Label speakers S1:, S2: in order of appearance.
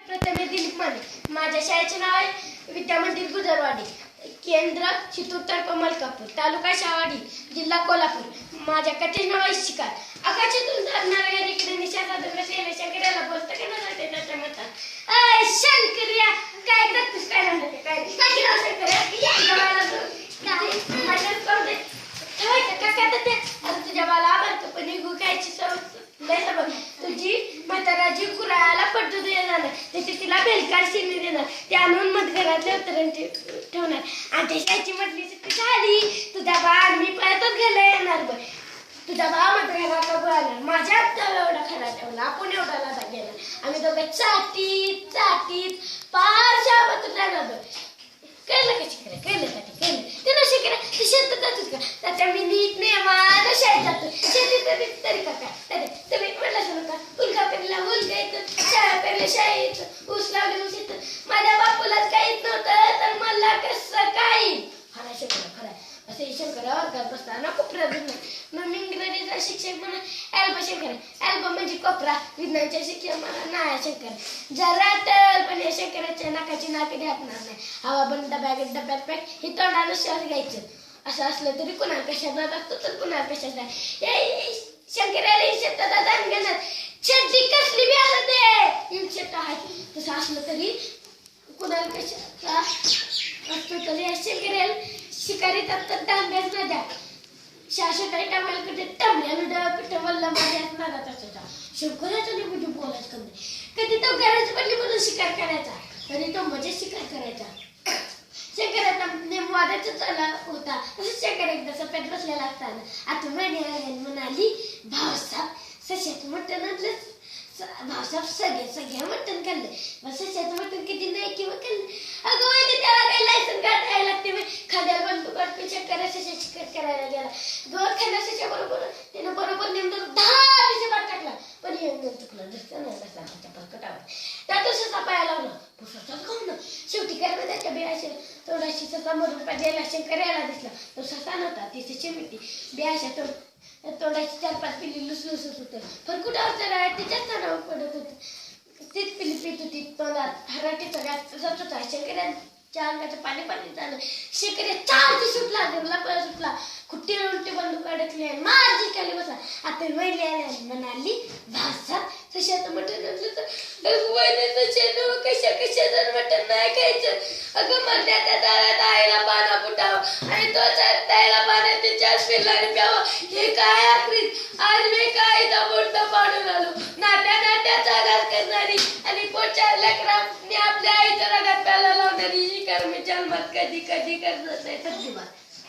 S1: प्रथमे दिलीप माने. माझ्या शाळेचे नाव आहे विद्या मंदिर गुजरवाडी. केंद्र चित्तूर मलकापूर, तालुका शाहवाडी, जिल्हा कोल्हापूर. माझ्या कथेचे नाव आहे शिकार. आकाशातून धरणाऱ्या इकडे निशाचा दगड शंकराला बोलतं का नाही त्याच्या मतात. शंकर्या काय करतोस, काय झालं ते काय तुझ्या बाला आवडतं पण निघू खायची सवय तुझी म्हाताराजी कुराळाला पडतो देणार त्याची तिला बेलकार शिरली देणार ते आणून मधघरातल्या उतरण ठेवणार. आणि त्याची म्हटली सुट्टी झाली तुझा बा मी परतच गेला येणार बघ. तुझा बा मधघराचा बोलायला माझ्या एवढा खरा ठेवला आपण एवढा लादा गेला. आम्ही दोघं चाटीत चाटीत पार शाबात राहणार बघ. कळलं का शिकरा कळलं का ते कळलं ते न शिकरा ते शेतात जातोच का त्याच्या मी नीट नेमान शाळेत जातो शेतीत तरी का काय तुम्ही म्हटलं असं नका उलका पेरला उलका येतं शाळा पेरल्या शाळेत ऊस लावले ऊस येतं. माझ्या बापूलाच काहीच नव्हतं तर मला कसं काही खरा शंकर खरा असे शंकर वर्गात बसताना कोपऱ्यात मग इंग्रजीचा शिक्षक म्हणा ॲल्बा शंकर ॲल्बा म्हणजे कोपरा विज्ञानचे शिक्षक म्हणा नाया शंकर जरा तर पण या शंकराच्या नाकाची नाके घातणार नाही. हवा बंद डब्यात पॅक हे तोंडानं श्वास घ्यायचं. असं असलं तरी कुणाला कशात जात असतो तर कुणाला कशात नाही. शंकराला शेतात दान घेणार शेती कसली बी असं ते शेत आहे तसं असलं तरी कुणाला कशाचा असतो तरी शंकराला शिकारी तर तांब्याच न द्या. शासकाने टामाला कुठे तांबल्यानं कुठं वल्ला माझ्या असणार तसं शंकराचं नाही कुठे बोलायचं कमी कधी तो घराचं पडली म्हणून शिकार करायचा तरी तो मजेत शिकार करायचा. शंकराचा नेमवादाचा चाला होता तसंच शंकर एकदा सप्यात बसलेला असताना आता म्हणाली भाऊसाहेब सश्याचं मटण आणलं. भाऊसाहेब सगळ्या मटण खाल्लं मग सश्याचं मटण किती नाही किंवा खाल्लं. अगं माहिती त्याला काही लायसन काढायला लागते खाद्याला बंदूक वाटते शंकरा सश्या शिकार करायला गेला. गवत खायला सश्या बरोबर त्यानं बरोबर नेमकं 10 बार टाकला पण हे चुकलं दिसतं नाही बसला चप्पल कटावर त्यातून ससा पाया लावला पुसाचाच खाऊन शेवटी काय त्याच्या बियाशी थोडाशी ससा मरून पाहिजे शंकर यायला दिसला तो ससा नव्हता ती सशी मिळते बियाशा तोंडाची 4-5 पिल्ली लुसलुसत होतं पण कुठावरचं राय तिच्याच तणावर पडत होतं. तीच पिल्ली पित होती तोंडात हराटीचा घात जात होता. शंकराच्या अंगाचं पाणी झालं. शंकर्या चालती सुटला देवला पळ सुटला खुट्टी उलटी बंदूक अडकली मार जिंकायला बसला. आता महिला म्हणाली भासात सशाचं मटण आणलं तर कशाचं मटण नाही खायचं. अगं मरत्या त्या दारात आईला पाना फुटावं आणि तो त्याला पाण्यात 4 पिल्ला प्यावं हे काय आखरीत आज मी काय मोठं पाडून आलो नाट्याचा आघात करणारी आणि पोटच्या लेकरांनी आपल्या आईच्या रगात प्याला लावणारी ही कर्मी जन्मात कधी करत नाही. धन्यवाद.